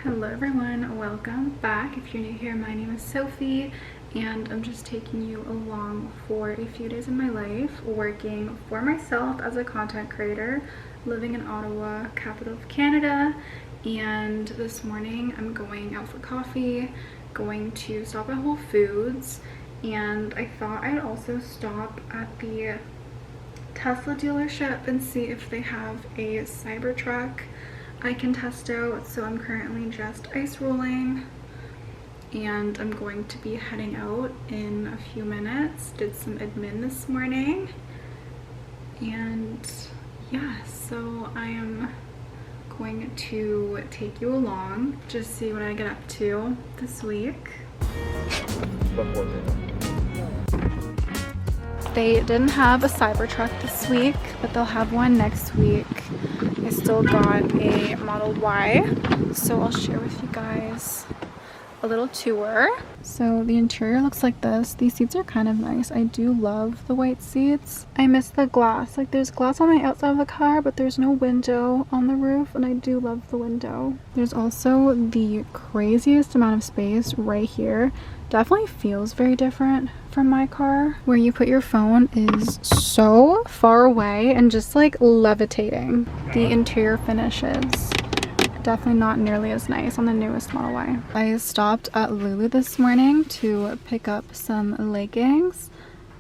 Hello everyone, welcome back. If you're new here, my name is Sophie and I'm just taking you along for a few days in my life working for myself as a content creator, living in Ottawa, capital of Canada. And this morning I'm going out for coffee, going to stop at Whole Foods, and I thought I'd also stop at the Tesla dealership and see if they have a Cybertruck I can test out. So I'm currently just ice rolling and I'm going to be heading out in a few minutes. Did some admin this morning, and yeah, so I am going to take you along, just see what I get up to this week. They didn't have a Cybertruck this week, but they'll have one next week. I still got a Model Y, so I'll share with you guys a little tour. So the interior looks like this. These seats are kind of nice. I do love the white seats. I miss the glass. Like, there's glass on the outside of the car, but there's no window on the roof, and I do love the window. There's also the craziest amount of space right here. Definitely feels very different from my car. Where you put your phone is so far away and just like levitating. The interior finishes definitely not nearly as nice on the newest Model Y. I stopped at Lulu this morning to pick up some leggings.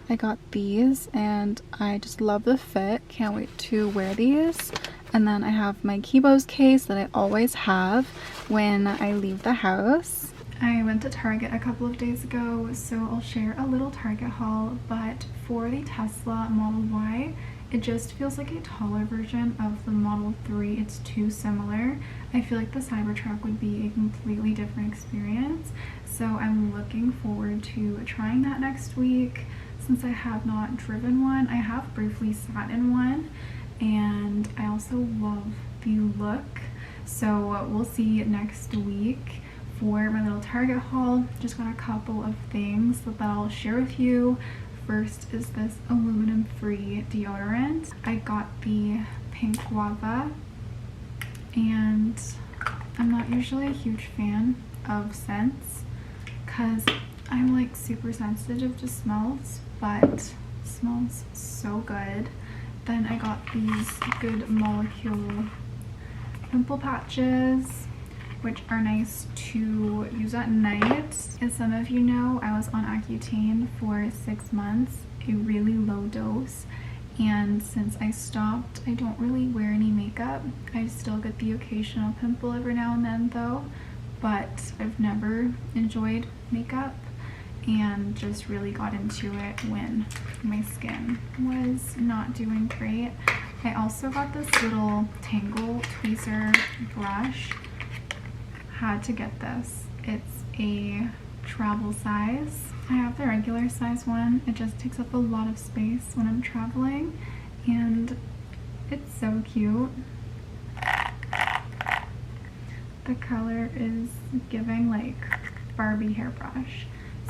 I got these and I just love the fit. Can't wait to wear these. And then I have my Kibos case that I always have when I leave the house. I went to Target a couple of days ago, so I'll share a little Target haul, but for the Tesla Model Y, it just feels like a taller version of the Model 3. It's too similar. I feel like the Cybertruck would be a completely different experience, so I'm looking forward to trying that next week. Since I have not driven one, I have briefly sat in one, and I also love the look, so we'll see next week. For my little Target haul, just got a couple of things that I'll share with you. First is this aluminum-free deodorant. I got the pink guava, and I'm not usually a huge fan of scents because I'm like super sensitive to smells, but it smells so good. Then I got these Good Molecule pimple patches, which are nice to use at night. As some of you know, I was on Accutane for 6 months, a really low dose, and since I stopped, I don't really wear any makeup. I still get the occasional pimple every now and then though, but I've never enjoyed makeup and just really got into it when my skin was not doing great. I also got this little Tangle tweezer brush. Had to get this. It's a travel size. I have the regular size one. It just takes up a lot of space when I'm traveling, and it's so cute. The color is giving like Barbie hairbrush.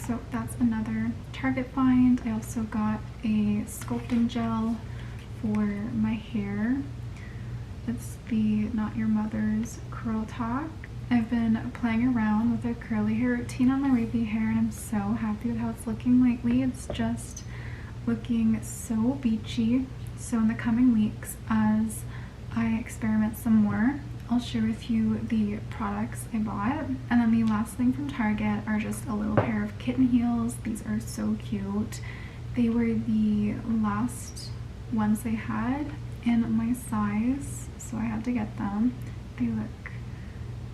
So that's another Target find. I also got a sculpting gel for my hair. It's the Not Your Mother's Curl Talk. I've been playing around with a curly hair routine on my wavy hair, and I'm so happy with how it's looking lately. It's just looking so beachy. So in the coming weeks, as I experiment some more, I'll share with you the products I bought. And then the last thing from Target are just a little pair of kitten heels. These are so cute. They were the last ones they had in my size, so I had to get them. They look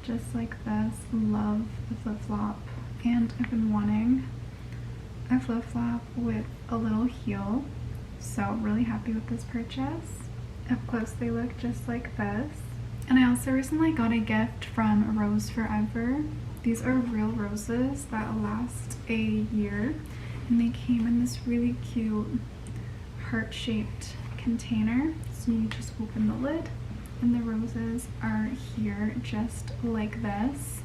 just like this. Love the flip-flop, and I've been wanting a flip-flop with a little heel, so really happy with this purchase. Up close they look just like this. And I also recently got a gift from Rose Forever. These are real roses that last a year, and they came in this really cute heart-shaped container, so you just open the lid and the roses are here just like this.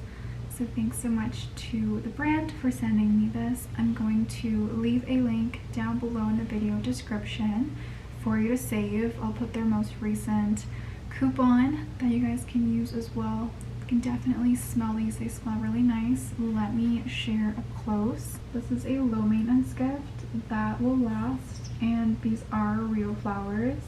So thanks so much to the brand for sending me this. I'm going to leave a link down below in the video description for you to save. I'll put their most recent coupon that you guys can use as well. can definitely smell these. They smell really nice. Let me share up close. This is a low maintenance gift that will last, and these are real flowers.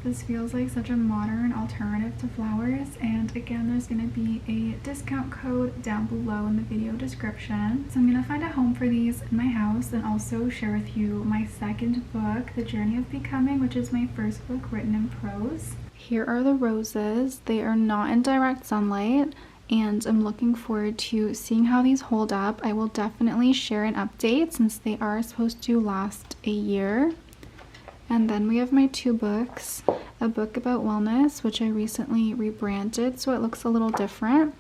This feels like such a modern alternative to flowers, and again, there's going to be a discount code down below in the video description. So I'm going to find a home for these in my house and also share with you my second book, The Journey of Becoming, which is my first book written in prose. Here are the roses. They are not in direct sunlight, and I'm looking forward to seeing how these hold up. I will definitely share an update since they are supposed to last a year. And then we have my two books, a book about wellness, which I recently rebranded so it looks a little different,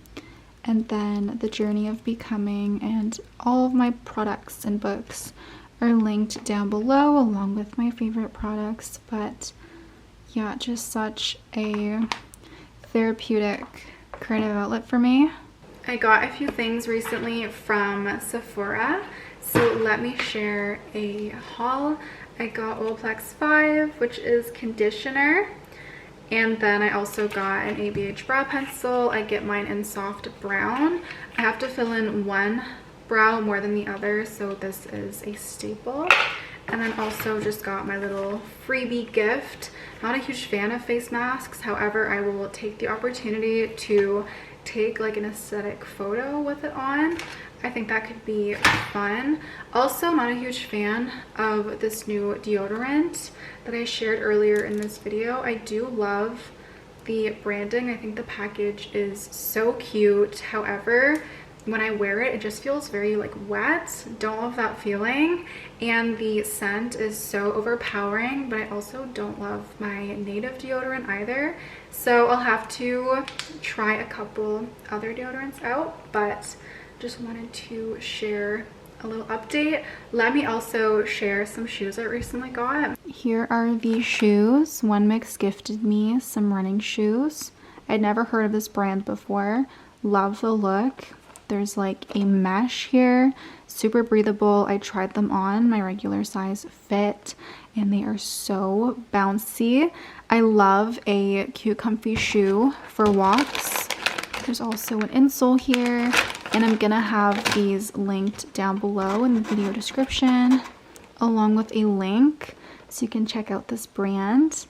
and then The Journey of Becoming, and all of my products and books are linked down below along with my favorite products. But yeah, just such a therapeutic creative outlet for me. I got a few things recently from Sephora, so let me share a haul. I got Olaplex 5, which is conditioner, and then I also got an ABH brow pencil. I get mine in soft brown. I have to fill in one brow more than the other, so this is a staple. And then also just got my little freebie gift. Not a huge fan of face masks, however, I will take the opportunity to take like an aesthetic photo with it on. I think that could be fun. Also, not a huge fan of this new deodorant that I shared earlier in this video. I do love the branding. I think the package is so cute. However, when I wear it, it just feels very like wet. Don't love that feeling. And the scent is so overpowering, but I also don't love my native deodorant either. So I'll have to try a couple other deodorants out, but just wanted to share a little update. Let me also share some shoes I recently got. Here are these shoes. One Mix gifted me some running shoes. I'd never heard of this brand before. Love the look. There's like a mesh here, super breathable. I tried them on, my regular size fit, and they are so bouncy. I love a cute comfy shoe for walks. There's also an insole here, and I'm gonna have these linked down below in the video description, along with a link so you can check out this brand.